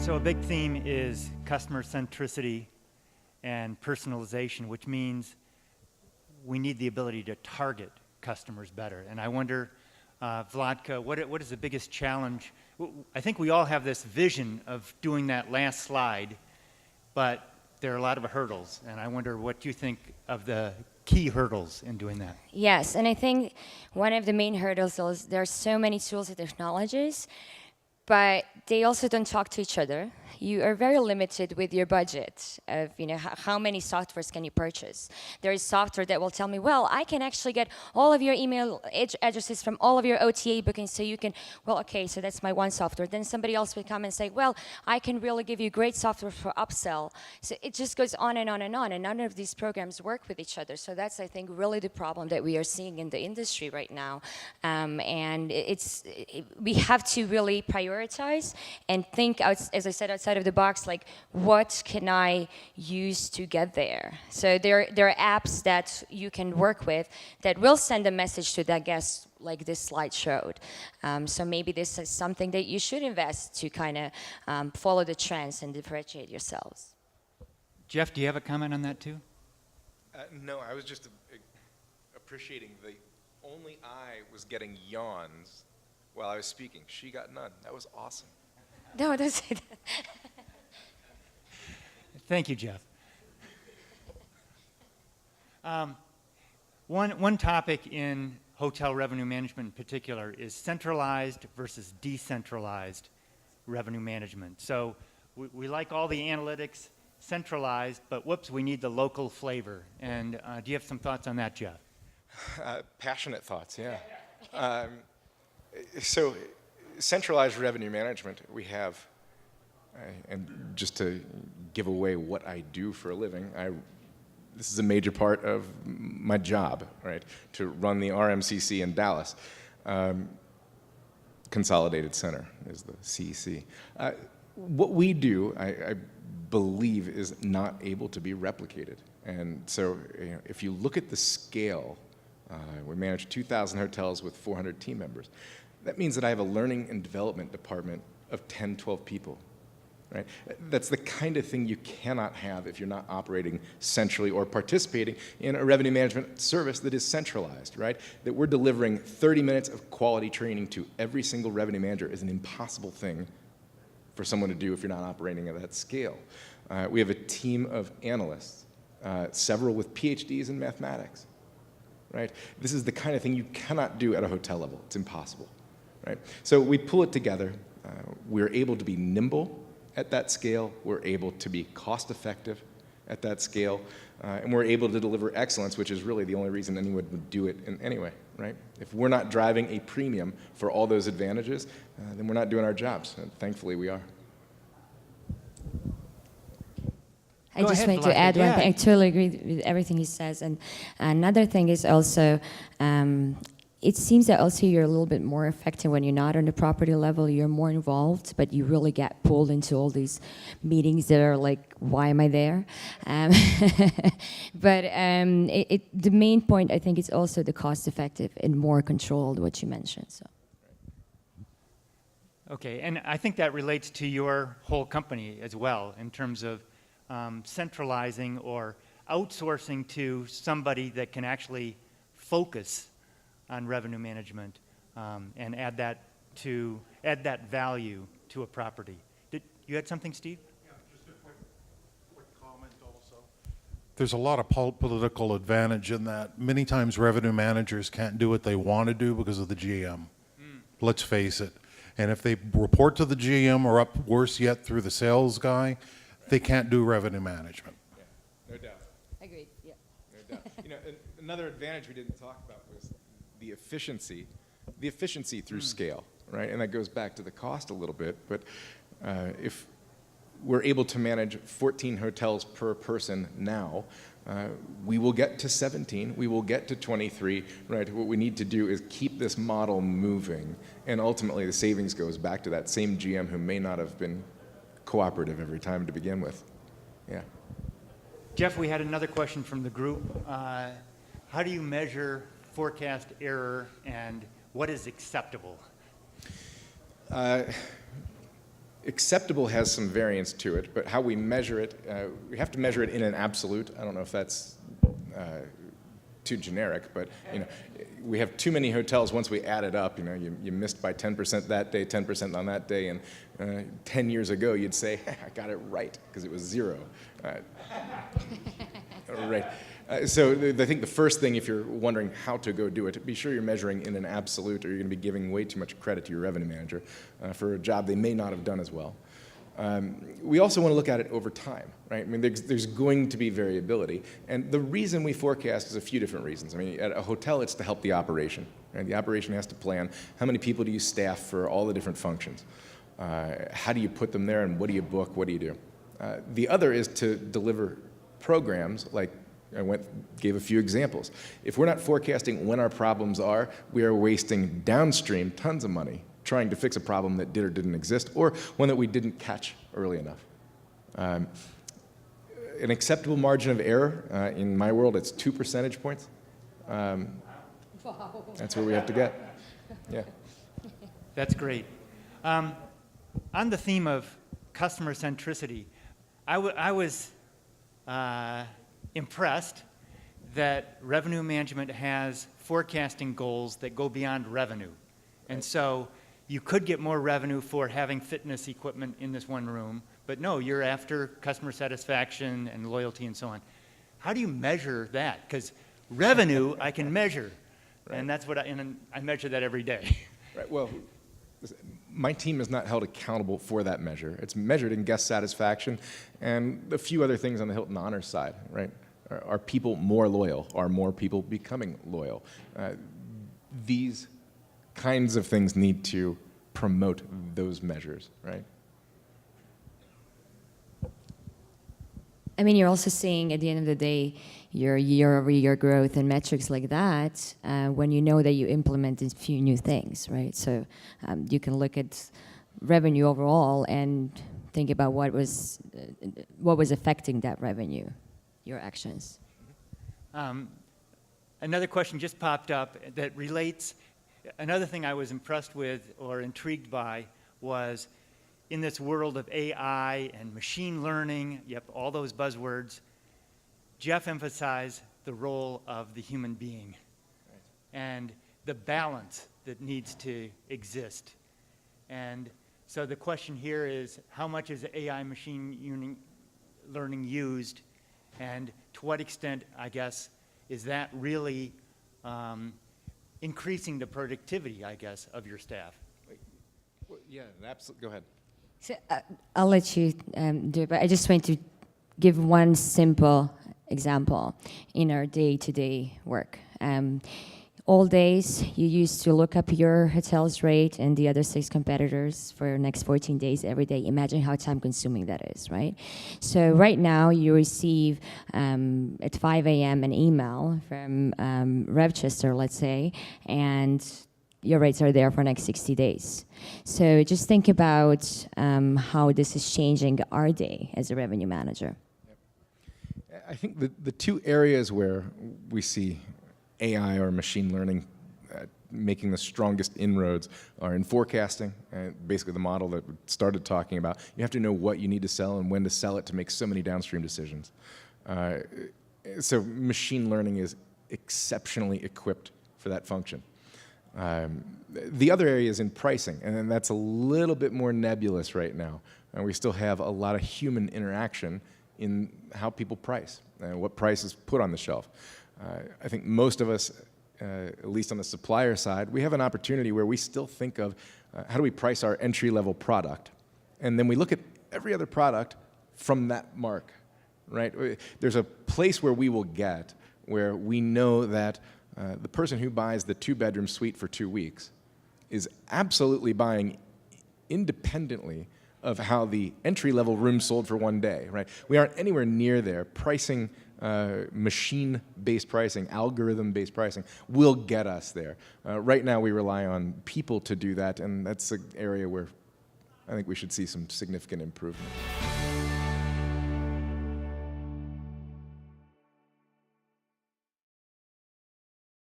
So a big theme is customer centricity and personalization, which means we need the ability to target customers better. And I wonder, Vladka, what is the biggest challenge? I think we all have this vision of doing that last slide, but there are a lot of hurdles. And I wonder what you think of the key hurdles in doing that. Yes, and I think one of the main hurdles is there are so many tools and technologies, but they also don't talk to each other. You are very limited with your budget of, how many softwares can you purchase. There is software that will tell me, well, I can actually get all of your email addresses from all of your OTA bookings, so you can, well, okay, so that's my one software. Then somebody else will come and say, well, I can really give you great software for upsell. So it just goes on and on and on, and none of these programs work with each other. So that's, I think, really the problem that we are seeing in the industry right now. And we have to really prioritize and think, as I said, outside of the box, like, what can I use to get there? So there are apps that you can work with that will send a message to that guest, like this slide showed. So maybe this is something that you should invest to kind of follow the trends and differentiate yourselves. Jeff, do you have a comment on that too? No, I was just appreciating the only I was getting yawns while I was speaking. She got none. That was awesome. No, that's it. Thank you, Jeff. One topic in hotel revenue management in particular is centralized versus decentralized revenue management. So we like all the analytics centralized, but whoops, we need the local flavor. And do you have some thoughts on that, Jeff? Passionate thoughts, yeah. So centralized revenue management, we have, and just to give away what I do for a living, this is a major part of my job, right? To run the RMCC in Dallas. Consolidated Center is the CEC. What we do, I believe, is not able to be replicated. And so if you look at the scale, we manage 2,000 hotels with 400 team members. That means that I have a learning and development department of 10, 12 people. Right? That's the kind of thing you cannot have if you're not operating centrally or participating in a revenue management service that is centralized, right? That we're delivering 30 minutes of quality training to every single revenue manager is an impossible thing for someone to do if you're not operating at that scale. We have a team of analysts, several with PhDs in mathematics, right? This is the kind of thing you cannot do at a hotel level. It's impossible, right? So we pull it together. We're able to be nimble at that scale, we're able to be cost-effective at that scale, and we're able to deliver excellence, which is really the only reason anyone would do it in any way, right? If we're not driving a premium for all those advantages, then we're not doing our jobs, and thankfully we are. I just wanted to add one thing. I totally agree with everything he says. And another thing is also, it seems that also you're a little bit more effective when you're not on the property level. You're more involved, but you really get pulled into all these meetings that are like, why am I there? But the main point, I think, is also the cost-effective and more controlled, what you mentioned. So. Okay, and I think that relates to your whole company as well, in terms of centralizing or outsourcing to somebody that can actually focus on revenue management and add that value to a property. You had something, Steve? Yeah, just a quick comment also. There's a lot of political advantage in that. Many times revenue managers can't do what they want to do because of the GM. Let's face it. And if they report to the GM or up worse yet through the sales guy, they can't do revenue management. Yeah, no doubt. Agreed, yeah. No doubt. Another advantage we didn't talk about was the efficiency through scale, right? And that goes back to the cost a little bit, but if we're able to manage 14 hotels per person now, we will get to 17, we will get to 23, right? What we need to do is keep this model moving, and ultimately the savings goes back to that same GM who may not have been cooperative every time to begin with. Yeah. Jeff, we had another question from the group. How do you measure forecast error, and what is acceptable? Acceptable has some variance to it, but how we measure it, we have to measure it in an absolute. I don't know if that's too generic, but we have too many hotels. Once we add it up, you missed by 10% that day, 10% on that day, and 10 years ago you'd say, I got it right, because it was 0. Right. So I think the first thing, if you're wondering how to go do it, be sure you're measuring in an absolute, or you're going to be giving way too much credit to your revenue manager for a job they may not have done as well. We also want to look at it over time, right? I mean, there's going to be variability, and the reason we forecast is a few different reasons. I mean, at a hotel, it's to help the operation, right? The operation has to plan how many people do you staff for all the different functions. How do you put them there, and what do you book? What do you do? The other is to deliver programs like gave a few examples. If we're not forecasting when our problems are, we are wasting downstream tons of money trying to fix a problem that did or didn't exist, or one that we didn't catch early enough. An acceptable margin of error, in my world, it's 2 percentage points. Wow. That's where we have to get. Yeah. That's great. On the theme of customer centricity, I was impressed that revenue management has forecasting goals that go beyond revenue. And so you could get more revenue for having fitness equipment in this one room, but no, you're after customer satisfaction and loyalty and so on. How do you measure that? Because revenue I can measure, right. And that's what I measure that every day. Right. Well, my team is not held accountable for that measure. It's measured in guest satisfaction and a few other things on the Hilton Honors side, right? Are people more loyal? Are more people becoming loyal? These kinds of things need to promote those measures, right? I mean, you're also seeing at the end of the day your year-over-year growth and metrics like that when you know that you implemented a few new things, right? So you can look at revenue overall and think about what was affecting that revenue, your actions. Another question just popped up that relates. Another thing I was impressed with or intrigued by was in this world of AI and machine learning, yep, all those buzzwords, Jeff emphasized the role of the human being and the balance that needs to exist. And so the question here is, how much is AI machine learning used, and to what extent, I guess, is that really increasing the productivity, I guess, of your staff? Well, yeah, absolutely. Go ahead. So, I'll let you do it, but I just want to give one simple example in our day-to-day work. All days, you used to look up your hotel's rate and the other 6 competitors for the next 14 days every day. Imagine how time-consuming that is, right? So right now, you receive at 5 a.m. an email from Rochester, let's say, and your rates are there for the next 60 days. So just think about how this is changing our day as a revenue manager. I think the two areas where we see AI or machine learning making the strongest inroads are in forecasting, basically the model that we started talking about. You have to know what you need to sell and when to sell it to make so many downstream decisions. So machine learning is exceptionally equipped for that function. The other area is in pricing, and then that's a little bit more nebulous right now. We still have a lot of human interaction in how people price and what price is put on the shelf. I think most of us, at least on the supplier side, we have an opportunity where we still think of how do we price our entry-level product, and then we look at every other product from that mark, right? There's a place where we will get where we know that the person who buys the 2-bedroom suite for 2 weeks is absolutely buying independently of how the entry-level room sold for 1 day, right? We aren't anywhere near there. Pricing, machine-based pricing, algorithm-based pricing will get us there. Right now, we rely on people to do that, and that's an area where I think we should see some significant improvement.